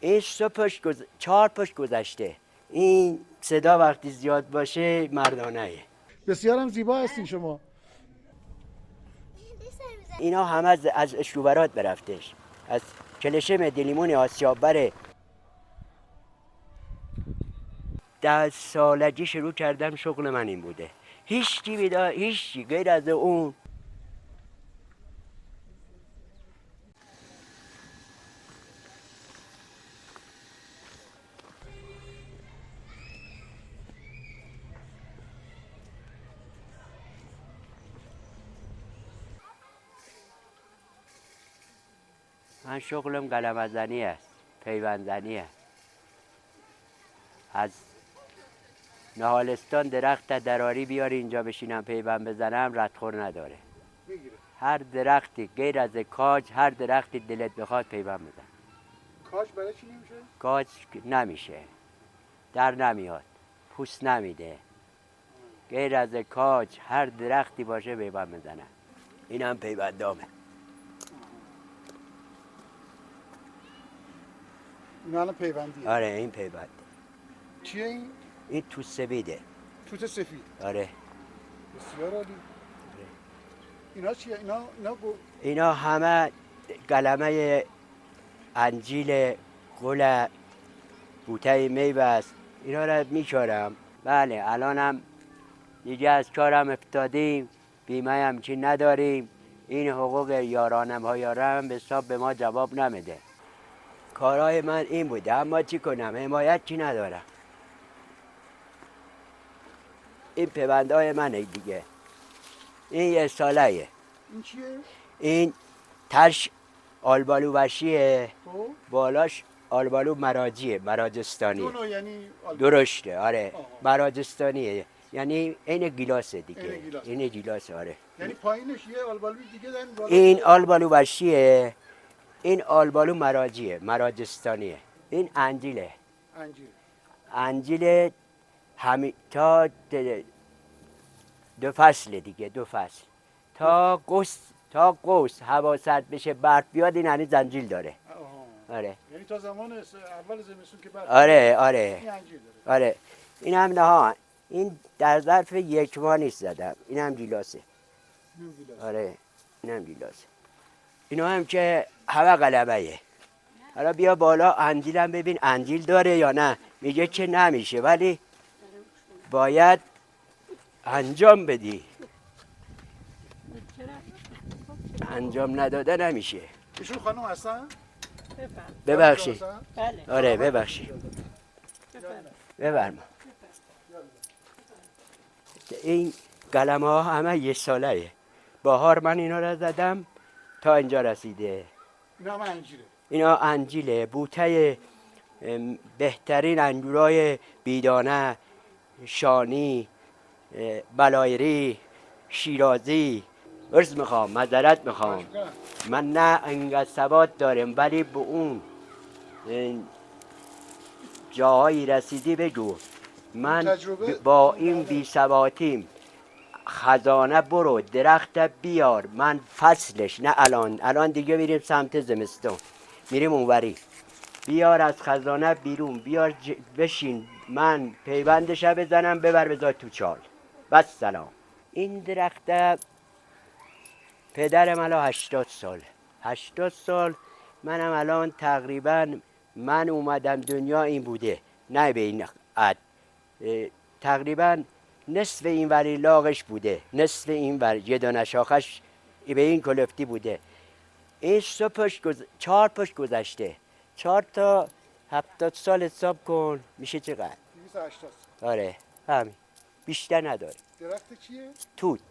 این صبحش 4 پشت گذشته. این صدا وقتی زیاد باشه مردانه. بسیار هم زیبا هستین شما. اینا همه از اشروبرات برفتش، از کلشم دیلیمون آسیاب بره. 10 سالگی شروع کردم، شغل من این بوده. هیچی غیر از اون. من شغلم قلم زنی است، پیوند زنی است. از نهالستان درخت دراری بیاری اینجا بشینم پیوند بزنم ردخور نداره. هر درختی غیر از کاج، هر درختی دلت بخواد پیوند بزن. کاج برای چی نمیشه؟ کاج نمیشه، در نمیاد، پوست نمیده. غیر از کاج هر درختی باشه پیوند بزنم. این هم پیوندامه. این الان پیوندیه. آره این پیوند. چیه این؟ این توت سفیده. توت سفید. آره. بسیار عالی. اینا چیه؟ اینا همه قلمه انجیل، گل، بوته میوه است. اینا را میکارم. بله الانم دیگه از کارم افتادیم، بیمه هم چی نداریم. این حقوق یارانم ها یارم به حساب به ما جواب نمیده. کارهای من این بوده، اما چی کنم، حمایت چی ندارم. این پیوندهای منه دیگه. این 1 ساله. این چیه؟ این ترش آلبالو وشیه، بالاش آلبالو مراجستانی. دونو یعنی درشته. آره مراجستانیه، یعنی این گیلاسه دیگه. این گیلاسه. آره یعنی پایینش یه آلبالو دیگه دارن بالا. این آلبالو وشیه، این آلبالو مراجستانیه. این انجیله. انجیل تا 2 فصل دیگه، 2 فصل تا قوس حواست بشه برف بیاد. این هنوز زنجیل داره. آره یعنی تا زمان اول زمستون که برف. آره این انجیر داره. آره. این هم نه، این در ظرف 1 ماه نیست زدم. این هم گیلاسه. آره این هم گیلاسه. اینا هم که همه قلمه. حالا بیا بالا انجیلم ببین انجیل داره یا نه. میگه که نمیشه، ولی باید انجام بدی. انجام نداده نمیشه. ایشون خانم هستن؟ ببخشید. بله. آره ببخشید. بفرما. این قلمه ها همه 1 ساله. بهار من اینا را زدم تا اینجا رسیده. اینا هم انجیره. اینا انجیله، بوته بهترین انگورای بیدانه، شانی، بلایری، شیرازی. عرض میخوام، معذرت میخوام، من نه انقدر ثبات دارم، ولی به اون جاهایی رسیدی بگو. من با این بی ثباتیم. خزانه برو، درخت بیار، من فصلش نه الان دیگه میریم سمت زمستون، میریم اونوری. بیار از خزانه بیرون، بیار بشین، من پیوندش بزنم ببر بذار تو چال. بس سلام. این درخت پدرم الان 80 سال. منم الان تقریبا من اومدم دنیا این بوده، نه به این عد. تقریبا نصف این وری لاغش بوده، نصف این وری یه دانه شاخش به این کلفتی بوده. این 4 پشت گذشته. 4 تا 70 سال حساب کن میشه چقدر؟ 280. آره همین، بیشتر نداره. درخت چیه؟ توته.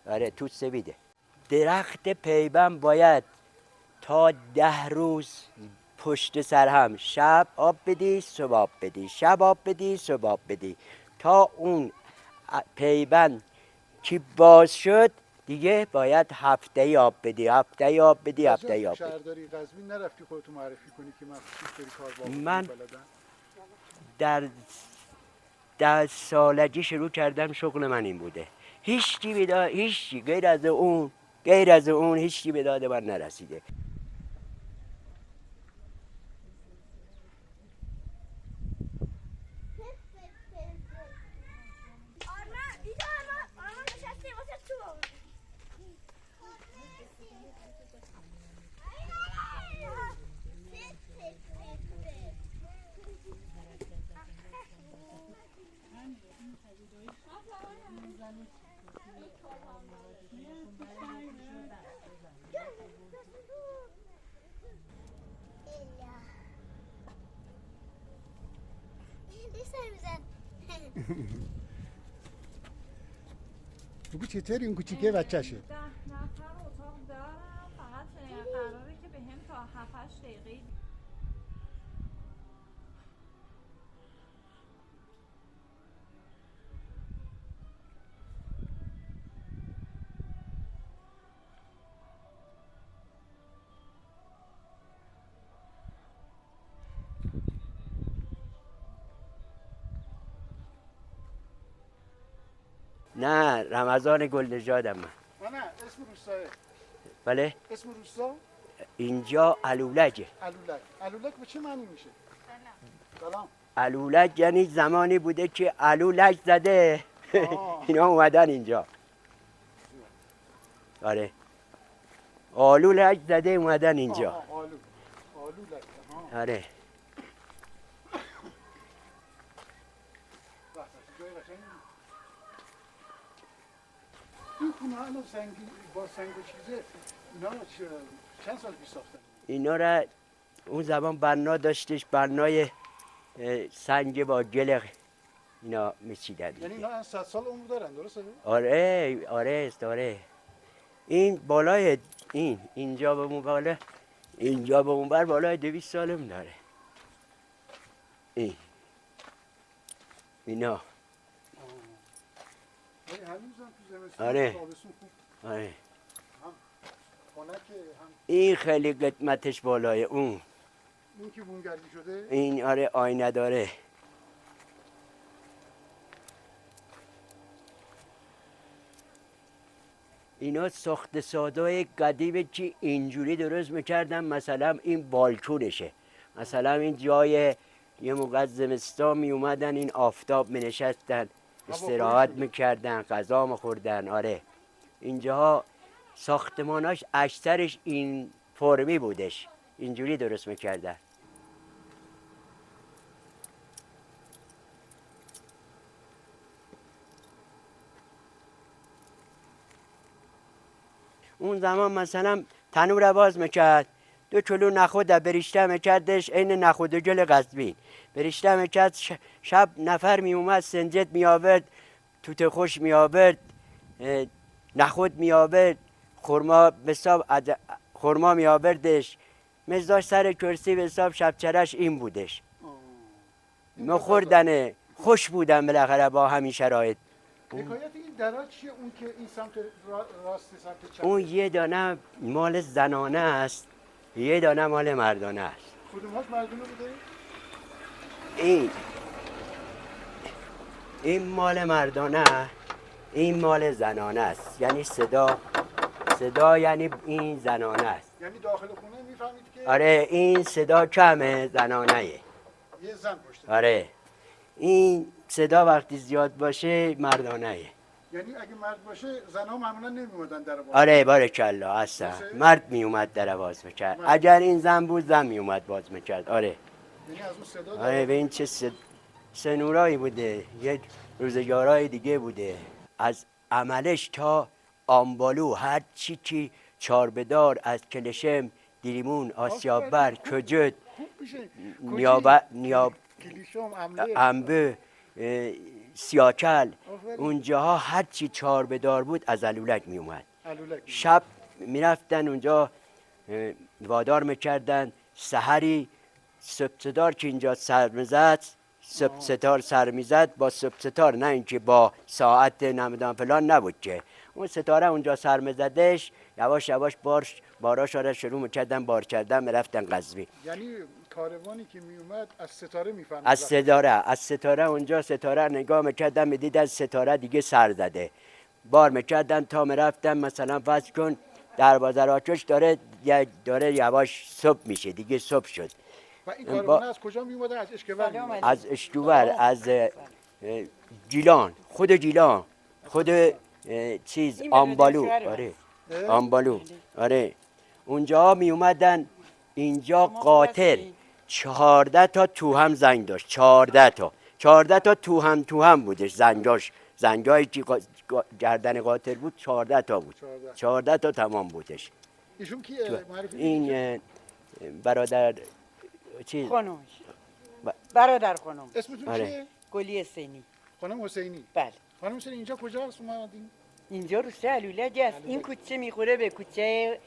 آره توت سفیده. درخت پیوند باید تا 10 روز پشت سر هم شب آب بدی، صبح آب بدی، شب آب بدی، صبح آب بدی، تا اون پیوند که باز شد دیگه باید هفته آب بدی، هفته آب بدی، هفته آب بدی. شهرداری قزوین نرفتی خودتو معرفی کنی که من کار با من در 10 سالگی شروع کردم، شغل من این بوده. هیچی غیر از اون هیچی به داد من نرسیده. بگو چطوری این کوچیکه بچه‌شه؟ 10 نفر اتاق دارم، فقط قراره که به هم تا 7-8 دقیقه نه رمضان گل نژادم من. نه اسم روستاه. بله اسم روستا؟ اینجا علولجه. علولک به چه معنی میشه؟ سلام. علولج یعنی زمانی بوده که علولج زده اینا اومدن اینجا. آره آلولج زده اومدن اینجا. آلولج. آره این خونه الان با سنگ و چیزه اینا چند سال پیش ساختن؟ اینا را اون زمان بنا داشتش، بنای سنگ با گل اینا میچیدن. یعنی اینا 100 سال عمر دارن درسته؟ آره این بالای اینجا به اون بالا، اینجا به اون بر بالای 200 سالم داره. اینا آره این خیلی قدمتش بالای اون. این که بونگردی شده؟ این آره آینه داره. اینا ساخت سادای قدیم که اینجوری درست میکردن، مثلا این بالکونشه، مثلا این جای یه موقع زمستان می اومدن این آفتاب می نشستن استراحت میکردن غذا میخوردن. آره اینجاها ساختماناش اکثرش این فرمی بودش، اینجوری درست میکردن. اون زمان مثلا تنور باز میکرد، 2 کیلو نخود بریشته میکردش، این نخود گل قزوین بریشته میکرد. شب نفر میومد سنجد میآورد، توت خوش میآورد، نخود میآورد، خورما به حساب خورما میآوردش، مزداش سر کرسی به حساب شبچرش این بودش. مخوردنه خوش بودن بالاخره با همین شرایط. حکایت این درا چیه؟ اون که این سمت راست سمت چپ؟ اون یه دانه مال زنانه است، یه دانه مال مردانه است. کدوماش مردونه بوده؟ این مال مردانه، این مال زنانه است. یعنی صدا یعنی این زنانه است. یعنی داخل خونه میفهمید که آره این صدا کمه، زنانه یه زن پشت. آره این صدا وقتی زیاد باشه مردانه. یعنی اگه مرد باشه زنها معمولا نمیومدن در باز. آره بارکالله هستن، مرد میومد در باز میکرد. اگر این زن بود زن میومد باز میکرد. آره یعنی از اون صدا آره به این چه سنورایی بوده، یه روزگارای دیگه بوده. از عملش تا آنبالو هر چی که چاربدار، از کلشم، دیریمون، آسیابر، کجد، انبه، سیاکل، اونجاها هر چی چاربدار بود از علولک می اومد. شب میرفتن اونجا وادار میکردن، سحری سبستار که اینجا سر میزد، سبستار سر میزد با سبستار، نه اینکه با ساعت نمیدان فلان نبود که اون ستاره اونجا سر میزدش، یواش یواش باراش را شروع میکردن بار کردن، میرفتن قزوین. یعنی کاروانی که میومد از ستاره میفهمید؟ از ستاره اونجا ستاره نگاه میکردن، میدیدن ستاره دیگه سر زده، بار میکردن تا میرفتن. مثلا فرض کن دروازه راکش داره یواش صبح میشه، دیگه صبح شد. و این کاروان از کجا میومده؟ از اشکور میومده؟ از اشکور، از گیلان، خود گیلان، خود چیز آنبالو. آره آنبالو. آره اونجا می اومدن اینجا قاتل 14 تا توهم زنگ داشت. 14 تا توهم بودش زنگایی که گردن قاتل بود 14 تا بود. 14 تا تمام بودش. ایشون کیه؟ معرفی این برادر چی؟ خانم برادر خانم اسمتون آره. چیه؟ گلی حسینی. خانم حسینی. بله. خانم حسینی اینجا کجاست اومدین؟ اینجا روسته علولج است. این کوچه میخوره به کوچه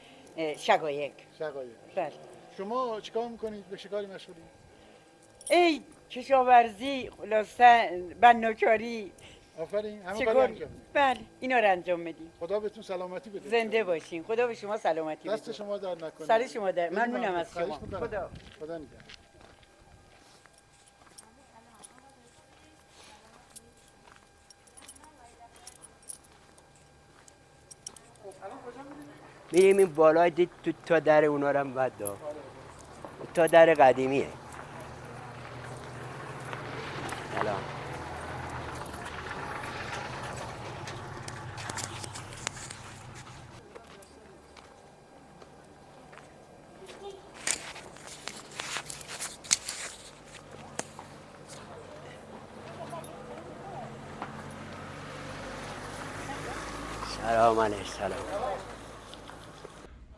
شقایق. شقایق. بله. شما چیکار میکنید؟ به شکاری مشغولید؟ ای کشاورزی، خلاصه بناکاری. آفرین. همه کاری چیکار؟ انجام میدید. بله اینا رو انجام میدیم. خدا بهتون سلامتی بده. زنده باشین. خدا به شما سلامتی بده. دست شما در نکنه. سر شما در. ممنونم از خواهش شما. می‌کنم. خدا. خدا نگهدار. میریم این بالای دید تو تا در اونا رو هم بد دا. تا در قدیمیه. سلام. سلام علیه سلام.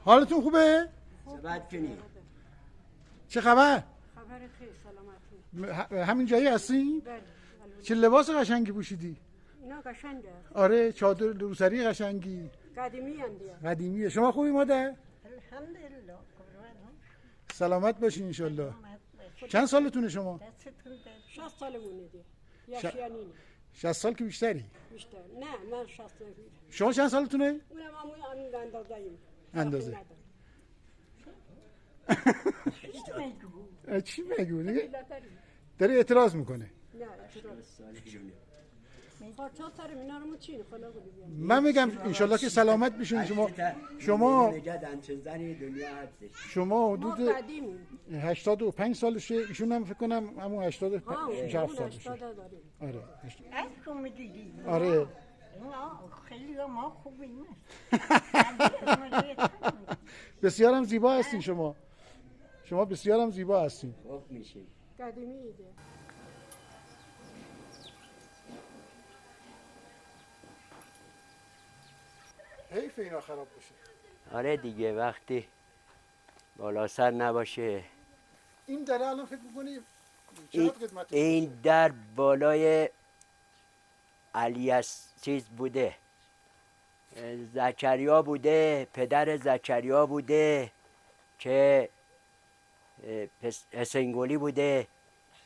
حالتون خوبه؟ صحبت کنی. چه خبر؟ خبر خیر سلامتی. همین جایی هستی؟ بله. چه لباس قشنگی پوشیدی؟ اینا قشنگه. آره چادر روسری قشنگی قدیمی اندیه. قدیمیه. شما خوبی مادر؟ الحمدلله. سلامت باشین انشالله. چند سالتونه شما؟ 60 سالمونه دی. یا ش- شیانینه. 60 سال که بیشتری. بیشتر. نه من 60 سالم. شما چند سالتونه؟ اونم همون اندازه ایم. اندازه. چی بگو دیگه؟ داره اعتراض میکنه. نه خاطر سر اینا رو چی خدا بده بیان. من میگم انشالله که سلامت بشین. شما ما حدود قدیمیم. 85 سالشه. ایشون هم فکر کنم همون 87 سالشه. 80 داریم. آره از شما دیدی؟ آره خیلی ما خوبیم. بسیارم زیبا هستین شما بسیارم زیبا هستین. خوب میشین. قدیمی ایده. حیف اینا خراب بشه. آره دیگه وقتی بالا سر نباشه. این دره الان فکر می‌کنی این, چقدر قدمت؟ این در بالای علی چیز بوده، زکریا بوده، پدر زکریا بوده که حسینگلی بوده.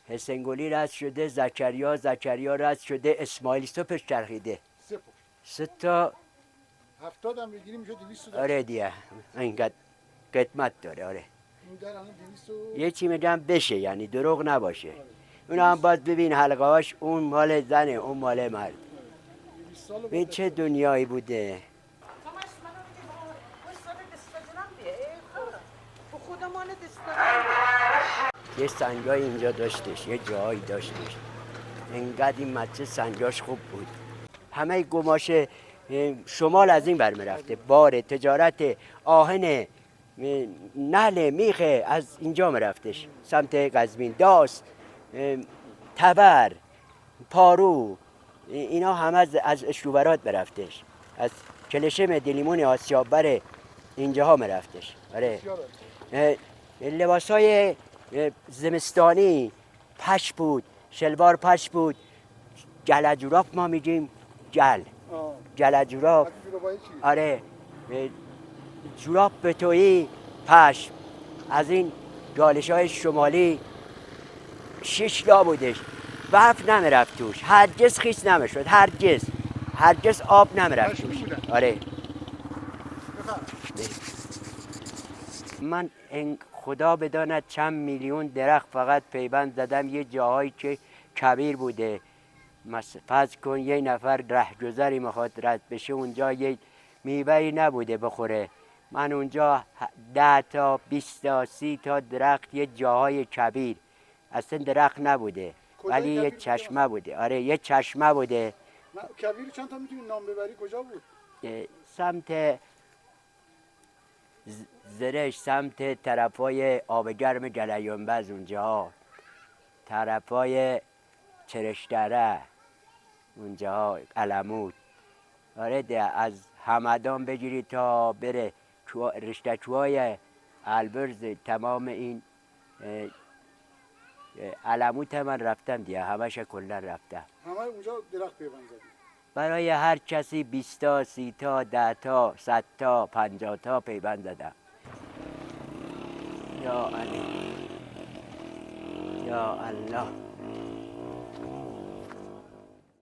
حسینگلی رد شده، زکریا رد شده، اسماعیل صبحش چرخیده. 3 تا 70 هم بگیری میشه 200. آره دیگه اینقدر قدمت داره. آره این در الان 200. یه چی میگم بشه، یعنی دروغ نباشه. اون هم باز ببین حلقه هاش، اون مال زنه اون مال مرد. این چه دنیایی بوده. یه سنگای اینجا داشتش، یه جایی داشتش. انقدر این مچه سنگاش خوب بود. همه گماش شمال از این برمی رفته. بار تجارت آهن نعل میخه از اینجا می رفتش سمت قزوین. داس، تبر، پارو، اینا همه از اشروبرات برفتش. از کلشم دلیمون آسیاببر اینجاها می رفتش. آره لباس های زمستانی پش بود، شلوار پش بود. جلجوراف ما میگیم جلجوراف. آره جوراب به تویی پشم. از این گالش های شمالی 6 لا بودش. برف نمیرفت توش، هرگز خیس نمیشد، هرگز آب نمیرفت توش. آره من خدا بداند چند میلیون درخت فقط پیوند زدم یه جاهایی که کبیر بوده. فرض کن یه نفر رهگذری میخواد رد بشه، اونجا یه میوه‌ای نبوده بخوره. من اونجا 10 تا 20 تا 30 تا درخت، یه جاهای کبیر اصلا درخت نبوده ولی یه چشمه بوده. آره یه چشمه بوده. کبیر چند تا میتونی نام ببری؟ کجا بود؟ سمت زرش سمت طرفای آب گرم گلیانبز اونجا، طرفای چرشتره اونجا، علمود. آره ده، از همدان بگیری تا بره رشته‌چوهای البرز، تمام این علموت من رفتم دیگه، همش کلا رفتم. همه اونجا درخت پیوند زدی؟ برای هر کسی 20 تا 30 تا 10 تا 100 تا 50 تا پیوند زدم. یا علی، یا الله.